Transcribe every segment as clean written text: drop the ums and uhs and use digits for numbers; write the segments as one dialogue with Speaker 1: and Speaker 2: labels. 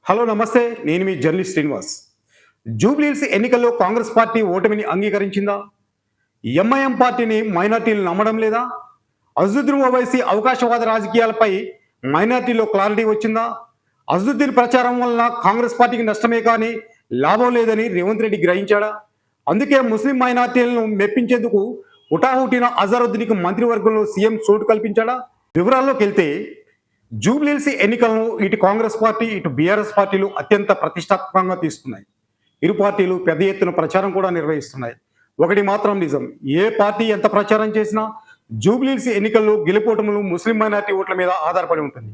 Speaker 1: Hello నమస్తే, నేను మీ journalist Srinivas. Jubilee Hills ఎన్నికల్లో కాంగ్రెస్ పార్టీ ఓటమిని అంగీకరించిందా? ఎంఐఎం పార్టీని మైనార్టీలు నమ్మడం లేదా? అజదుద్దీన్ ఓవైసీ అవకాశవాద రాజకీయాలపై మైనార్టీలో క్లారిటీ వచ్చిందా? అజదుద్దీన్ ప్రచారం వలన కాంగ్రెస్ పార్టీకి నష్టమే కానీ లాభం లేదని రేవంత్ రెడ్డి గ్రహించాడా? అందుకే ముస్లిం మైనార్టీలను మెప్పించేందుకు హుటాహుటిన అజరుద్దీన్కి మంత్రివర్గంలో సీఎం చోటు కల్పించాడా? వివరాల్లోకి వెళ్తే జూబ్లీహిల్స్ ఎన్నికలను ఇటు కాంగ్రెస్ పార్టీ ఇటు బీఆర్ఎస్ పార్టీలు అత్యంత ప్రతిష్టాత్మకంగా తీసుకున్నాయి. ఇరు పార్టీలు పెద్ద ఎత్తున ప్రచారం కూడా నిర్వహిస్తున్నాయి. ఒకటి మాత్రం నిజం, ఏ పార్టీ ఎంత ప్రచారం చేసినా జూబ్లీహిల్స్ ఎన్నికల్లో గెలుపోటములు ముస్లిం మైనార్టీ ఓట్ల మీద ఆధారపడి ఉంటుంది.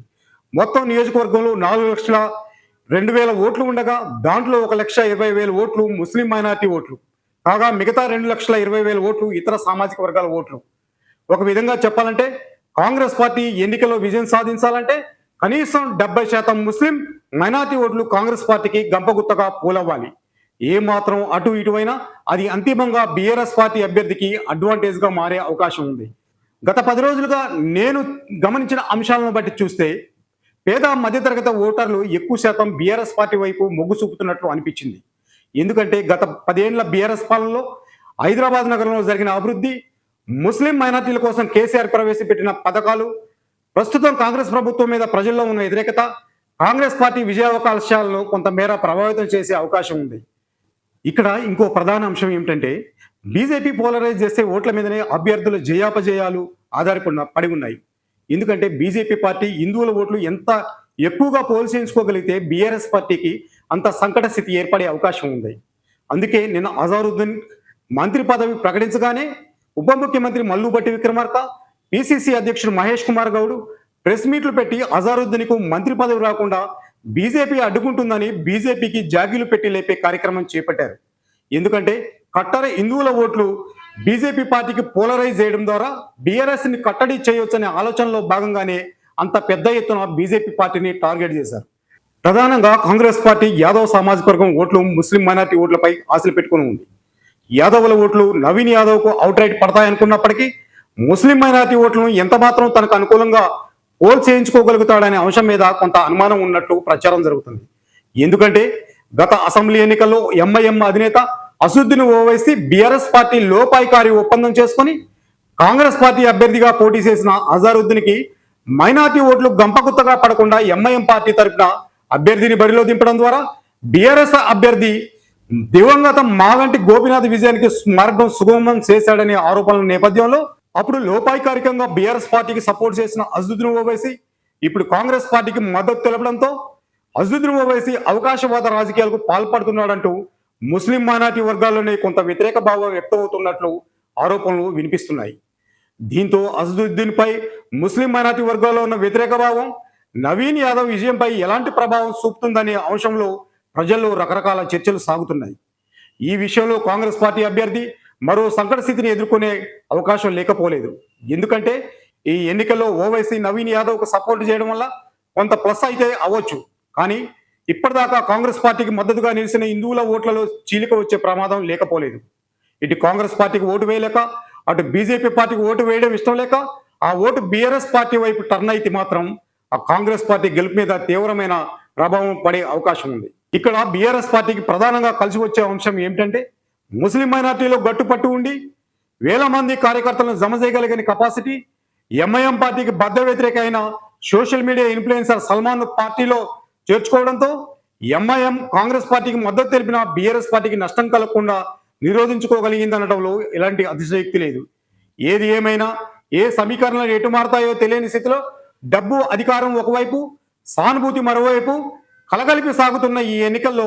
Speaker 1: మొత్తం నియోజకవర్గంలో 4,02,000 ఓట్లు ఉండగా దాంట్లో 1,20,000 ఓట్లు ముస్లిం మైనార్టీ ఓట్లు కాగా మిగతా 2,20,000 ఓట్లు ఇతర సామాజిక వర్గాల ఓట్లు. ఒక విధంగా చెప్పాలంటే కాంగ్రెస్ పార్టీ ఎన్నికల్లో విజయం సాధించాలంటే కనీసం 70% ముస్లిం మైనార్టీ ఓట్లు కాంగ్రెస్ పార్టీకి గంపగుత్తగా పోలవ్వాలి. ఏ మాత్రం అటు ఇటువైనా అది అంతిమంగా బీఆర్ఎస్ పార్టీ అభ్యర్థికి అడ్వాంటేజ్గా మారే అవకాశం ఉంది. గత 10 రోజులుగా నేను గమనించిన అంశాలను బట్టి చూస్తే పేద మధ్యతరగతి ఓటర్లు ఎక్కువ శాతం బీఆర్ఎస్ పార్టీ వైపు మొగ్గు చూపుతున్నట్లు అనిపించింది. ఎందుకంటే గత 10 ఏళ్ల బీఆర్ఎస్ పాలనలో హైదరాబాద్ నగరంలో జరిగిన అభివృద్ధి, ముస్లిం మైనార్టీల కోసం కేసీఆర్ ప్రవేశపెట్టిన పథకాలు, ప్రస్తుతం కాంగ్రెస్ ప్రభుత్వం మీద ప్రజల్లో ఉన్న వ్యతిరేకత కాంగ్రెస్ పార్టీ విజయావకాశాలను కొంతమేర ప్రభావితం చేసే అవకాశం ఉంది. ఇక్కడ ఇంకో ప్రధాన అంశం ఏమిటంటే బీజేపీ పోలరైజ్ చేసే ఓట్ల మీదనే అభ్యర్థుల జయాపజయాలు పడి ఉన్నాయి. ఎందుకంటే బీజేపీ పార్టీ హిందువుల ఓట్లు ఎంత ఎక్కువగా పోల్ చేయించుకోగలిగితే బీఆర్ఎస్ పార్టీకి అంత సంకట స్థితి ఏర్పడే అవకాశం ఉంది. అందుకే నిన్న అజరుద్దీన్ మంత్రి పదవి ప్రకటించగానే ఉప ముఖ్యమంత్రి మల్లుబట్టి విక్రమార్క, పిసిసి అధ్యక్షుడు మహేష్ కుమార్ గౌడ్ ప్రెస్ మీట్లు పెట్టి అజరుద్దీన్కు మంత్రి పదవి రాకుండా బీజేపీ అడ్డుకుంటుందని బీజేపీకి జాగీలు పెట్టి లేపే కార్యక్రమం చేపట్టారు. ఎందుకంటే కట్టర హిందువుల ఓట్లు బీజేపీ పార్టీకి పోలరైజ్ చేయడం ద్వారా బీఆర్ఎస్ని కట్టడి చేయొచ్చనే ఆలోచనలో భాగంగానే అంత పెద్ద ఎత్తున బీజేపీ పార్టీని టార్గెట్ చేశారు. ప్రధానంగా కాంగ్రెస్ పార్టీ యాదవ్ సామాజిక వర్గం ఓట్లు ముస్లిం మైనార్టీ ఓట్లపై ఆశలు పెట్టుకుని ఉంది. యాదవుల ఓట్లు నవీన్ యాదవ్కు అవుట్ రైట్ పడతాయనుకున్నప్పటికీ ముస్లిం మైనార్టీ ఓట్లను ఎంత మాత్రం తనకు అనుకూలంగా పోల్ చేయించుకోగలుగుతాడనే అంశం మీద కొంత అనుమానం ఉన్నట్లు ప్రచారం జరుగుతుంది. ఎందుకంటే గత అసెంబ్లీ ఎన్నికల్లో ఎంఐఎం అధినేత అసదుద్దీన్ ఓవైసీ బీఆర్ఎస్ పార్టీ లోపాయికారి ఒప్పందం చేసుకుని కాంగ్రెస్ పార్టీ అభ్యర్థిగా పోటీ చేసిన అజరుద్దీన్కి మైనార్టీ ఓట్లు గంపగుత్తగా పడకుండా ఎంఐఎం పార్టీ తరఫున అభ్యర్థిని బరిలో దింపడం ద్వారా బీఆర్ఎస్ అభ్యర్థి దివంగత మాగంటి గోపీనాథ్ విజయానికి మార్గం సుగమం చేశాడనే ఆరోపణల నేపథ్యంలో అప్పుడు లోపాయికారికంగా బీఆర్ఎస్ పార్టీకి సపోర్ట్ చేసిన అజదుద్దీన్ ఓవైసీ ఇప్పుడు కాంగ్రెస్ పార్టీకి మద్దతు తెలపడంతో అజదుద్దీన్ ఓవైసీ అవకాశవాద రాజకీయాలకు పాల్పడుతున్నాడంటూ ముస్లిం మైనార్టీ వర్గాల్లోనే కొంత వ్యతిరేక భావం వ్యక్తమవుతున్నట్లు ఆరోపణలు వినిపిస్తున్నాయి. దీంతో అజదుద్దీన్పై ముస్లిం మైనార్టీ వర్గాల్లో ఉన్న వ్యతిరేక భావం నవీన్ యాదవ్ విజయంపై ఎలాంటి ప్రభావం చూపుతుందనే అంశంలో ప్రజల్లో రకరకాల చర్చలు సాగుతున్నాయి. ఈ విషయంలో కాంగ్రెస్ పార్టీ అభ్యర్థి మరో సంకట స్థితిని ఎదుర్కొనే అవకాశం లేకపోలేదు. ఎందుకంటే ఈ ఎన్నికల్లో ఓవైసీ నవీన్ యాదవ్కు సపోర్ట్ చేయడం వల్ల కొంత ప్లస్ అయితే అవ్వచ్చు. కానీ ఇప్పటిదాకా కాంగ్రెస్ పార్టీకి మద్దతుగా నిలిచిన హిందువుల ఓట్లలో చీలిక వచ్చే ప్రమాదం లేకపోలేదు. ఇటు కాంగ్రెస్ పార్టీకి ఓటు వేయలేక అటు బీజేపీ పార్టీకి ఓటు వేయడం ఇష్టం లేక ఆ ఓటు బీఆర్ఎస్ పార్టీ వైపు టర్న్ అయితే మాత్రం ఆ కాంగ్రెస్ పార్టీ గెలుపు మీద తీవ్రమైన ప్రభావం పడే అవకాశం ఉంది. ఇక్కడ బీఆర్ఎస్ పార్టీకి ప్రధానంగా కలిసి వచ్చే అంశం ఏమిటంటే ముస్లిం మైనార్టీలో గట్టుపట్టు ఉండి వేల మంది కార్యకర్తలను జమ చేయగలిగిన కెపాసిటీ, ఎంఐఎం పార్టీకి బద్ద వ్యతిరేక అయిన సోషల్ మీడియా ఇన్ఫ్లుయెన్సర్ సల్మాన్ పార్టీలో చేర్చుకోవడంతో ఎంఐఎం కాంగ్రెస్ పార్టీకి మద్దతు తెలిపిన బీఆర్ఎస్ పార్టీకి నష్టం కలగకుండా నిరోధించుకోగలిగింది అనడంలో ఎలాంటి అతిశయోక్తి లేదు. ఏది ఏమైనా ఏ సమీకరణలు ఎటు మారతాయో తెలియని స్థితిలో డబ్బు అధికారం ఒకవైపు, సానుభూతి మరోవైపు కలగలిపి సాగుతున్న ఈ ఎన్నికల్లో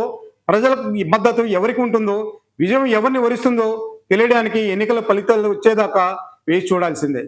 Speaker 1: ప్రజల మద్దతు ఎవరికి ఉంటుందో, విజయం ఎవరిని వరిస్తుందో తెలియడానికి ఎన్నికల ఫలితాలు వచ్చేదాకా వేచి చూడాల్సిందే.